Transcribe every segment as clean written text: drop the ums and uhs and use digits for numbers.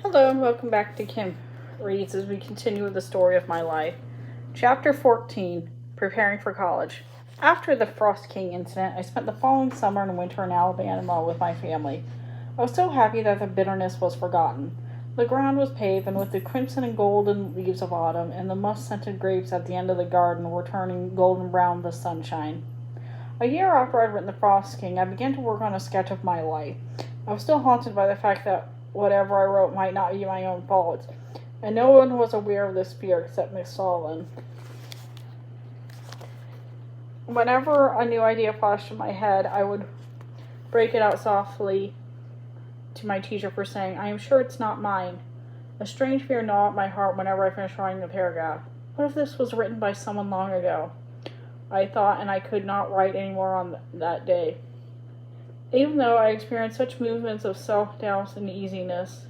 Hello and welcome back to Kim Reads as we continue with the story of my life. Chapter 14, Preparing for College. After the Frost King incident, I spent the following summer and winter in Alabama with my family. I was so happy that the bitterness was forgotten. The ground was paved, and with the crimson and golden leaves of autumn, and the musk-scented grapes at the end of the garden were turning golden brown in the sunshine. A year after I'd written The Frost King, I began to work on a sketch of my life. I was still haunted by the fact that whatever I wrote might not be my own fault, and no one was aware of this fear except Miss Sullivan. Whenever a new idea flashed in my head, I would break it out softly to my teacher for saying, "I am sure it's not mine." A strange fear gnawed at my heart whenever I finished writing the paragraph. What if this was written by someone long ago? I thought, and I could not write any more on that day. Even though I experienced such movements of self-doubt and uneasiness,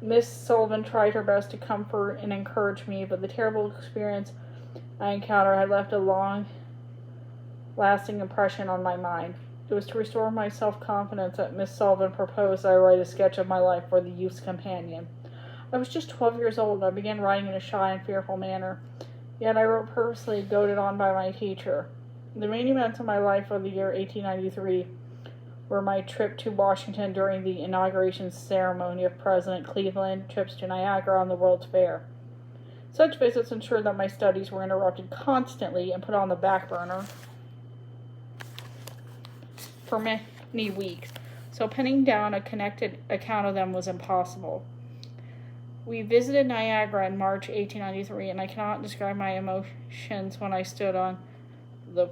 Miss Sullivan tried her best to comfort and encourage me, but the terrible experience I encountered had left a long-lasting impression on my mind. It was to restore my self-confidence that Miss Sullivan proposed that I write a sketch of my life for the Youth's Companion. I was just 12 years old, and I began writing in a shy and fearful manner. Yet I wrote purposely, goaded on by my teacher. The main events of my life of the year 1893 were my trip to Washington during the inauguration ceremony of President Cleveland, trips to Niagara, and the World's Fair. Such visits ensured that my studies were interrupted constantly and put on the back burner for many weeks, so penning down a connected account of them was impossible. We visited Niagara in March 1893, and I cannot describe my emotions when I stood on the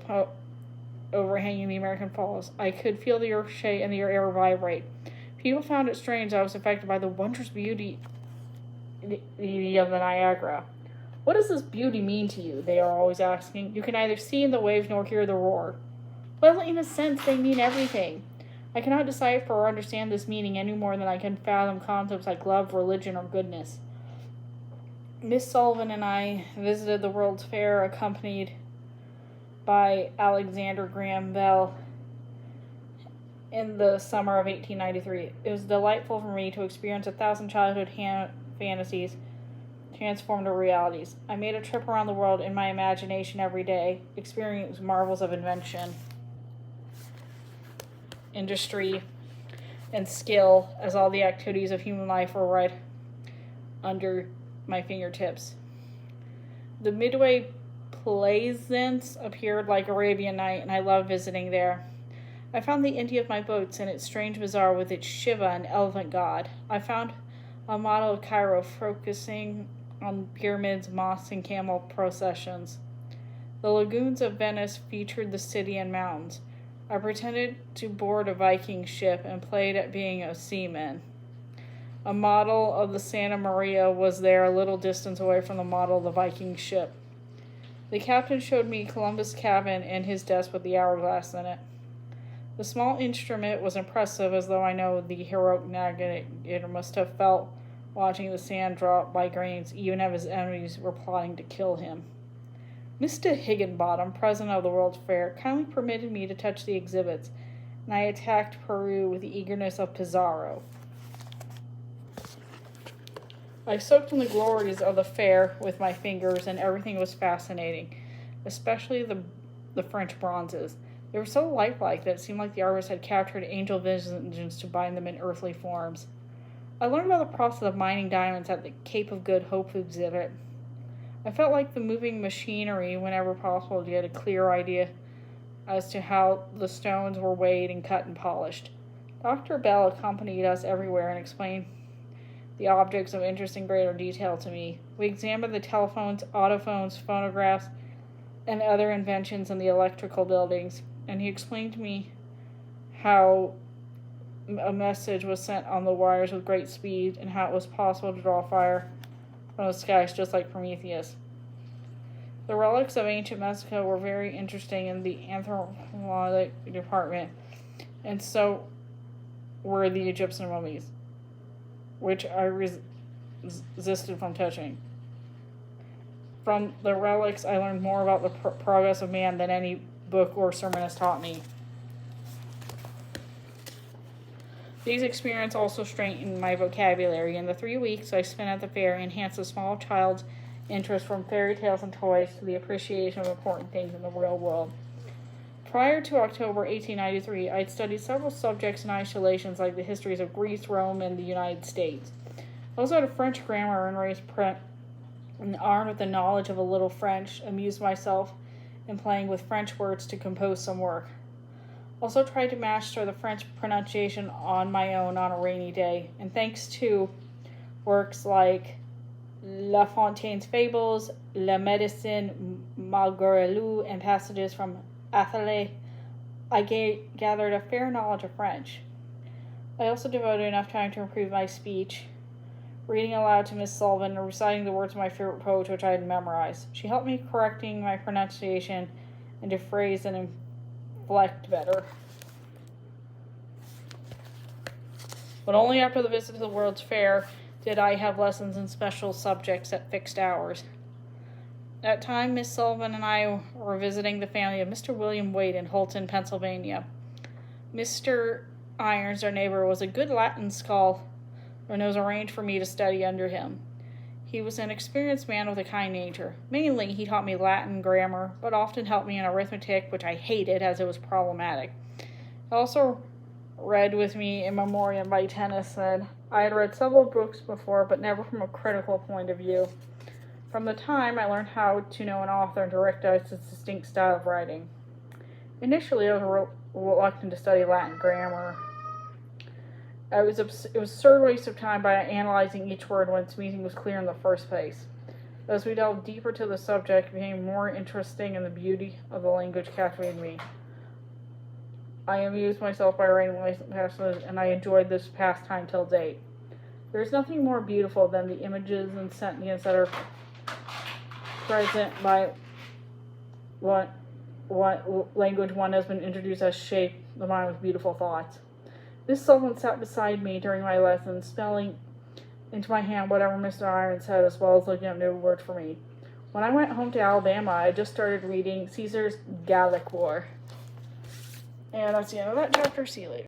overhanging the American Falls. I could feel the earth shake and the air vibrate. People found it strange I was affected by the wondrous beauty of the Niagara. "What does this beauty mean to you?" they are always asking. "You can neither see the waves nor hear the roar." Well, in a sense, they mean everything. I cannot decipher or understand this meaning any more than I can fathom concepts like love, religion, or goodness. Miss Sullivan and I visited the World's Fair, accompanied by Alexander Graham Bell, in the summer of 1893. It was delightful for me to experience 1,000 childhood fantasies transformed to realities. I made a trip around the world in my imagination every day, experiencing marvels of invention, industry, and skill, as all the activities of human life were right under my fingertips. The Midway Plaisance appeared like Arabian Night, and I loved visiting there. I found the India of my boats and its strange bazaar with its Shiva and elephant god. I found a model of Cairo focusing on pyramids, mosques, and camel processions. The lagoons of Venice featured the city and mountains. I pretended to board a Viking ship and played at being a seaman. A model of the Santa Maria was there a little distance away from the model of the Viking ship. The captain showed me Columbus' cabin and his desk with the hourglass in it. The small instrument was impressive, as though I know the heroic navigator must have felt watching the sand drop by grains, even as his enemies were plotting to kill him. Mr. Higginbottom, president of the World's Fair, kindly permitted me to touch the exhibits, and I attacked Peru with the eagerness of Pizarro. I soaked in the glories of the fair with my fingers, and everything was fascinating, especially the French bronzes. They were so lifelike that it seemed like the artist had captured angel visions to bind them in earthly forms. I learned about the process of mining diamonds at the Cape of Good Hope exhibit. I felt like the moving machinery whenever possible to get a clear idea as to how the stones were weighed and cut and polished. Dr. Bell accompanied us everywhere and explained the objects of interest in greater detail to me. We examined the telephones, autophones, phonographs, and other inventions in the electrical buildings, and he explained to me how a message was sent on the wires with great speed and how it was possible to draw fire from the skies just like Prometheus. The relics of ancient Mexico were very interesting in the anthropologic department, and so were the Egyptian mummies, which I resisted from touching. From the relics, I learned more about the progress of man than any book or sermon has taught me. These experiences also strengthened my vocabulary, and the 3 weeks I spent at the fair enhanced a small child's interest from fairy tales and toys to the appreciation of important things in the real world. Prior to October 1893, I'd studied several subjects in isolations like the histories of Greece, Rome, and the United States. I also had a French grammar and raised prep, and armed with the knowledge of a little French, amused myself in playing with French words to compose some work. Also tried to master the French pronunciation on my own on a rainy day, and thanks to works like La Fontaine's Fables, La Médecine Malgré and passages from Athalie, I gathered a fair knowledge of French. I also devoted enough time to improve my speech, reading aloud to Miss Sullivan and reciting the words of my favorite poet which I had memorized. She helped me correcting my pronunciation and to phrase and inflect better. But only after the visit to the World's Fair did I have lessons in special subjects at fixed hours. At that time, Miss Sullivan and I were visiting the family of Mr. William Wade in Holton, Pennsylvania. Mr. Irons, our neighbor, was a good Latin scholar, and it was arranged for me to study under him. He was an experienced man with a kind nature. Mainly, he taught me Latin grammar, but often helped me in arithmetic, which I hated as it was problematic. He also read with me In Memoriam by Tennyson. I had read several books before, but never from a critical point of view. From the time, I learned how to know an author and to recognize his distinct style of writing. Initially, I was reluctant to study Latin grammar. It was an absurd waste of time by analyzing each word when its meaning was clear in the first place. As we delved deeper to the subject, it became more interesting, and the beauty of the language captivated me. I amused myself by writing passages, and I enjoyed this pastime till date. There is nothing more beautiful than the images and sentiments that are present by what language one has been introduced as shape the mind with beautiful thoughts. Miss Sullivan sat beside me during my lessons, spelling into my hand whatever Mr. Irons said, as well as looking up new words for me. When I went home to Alabama, I just started reading Caesar's Gallic War. And that's the end of that chapter. See you later.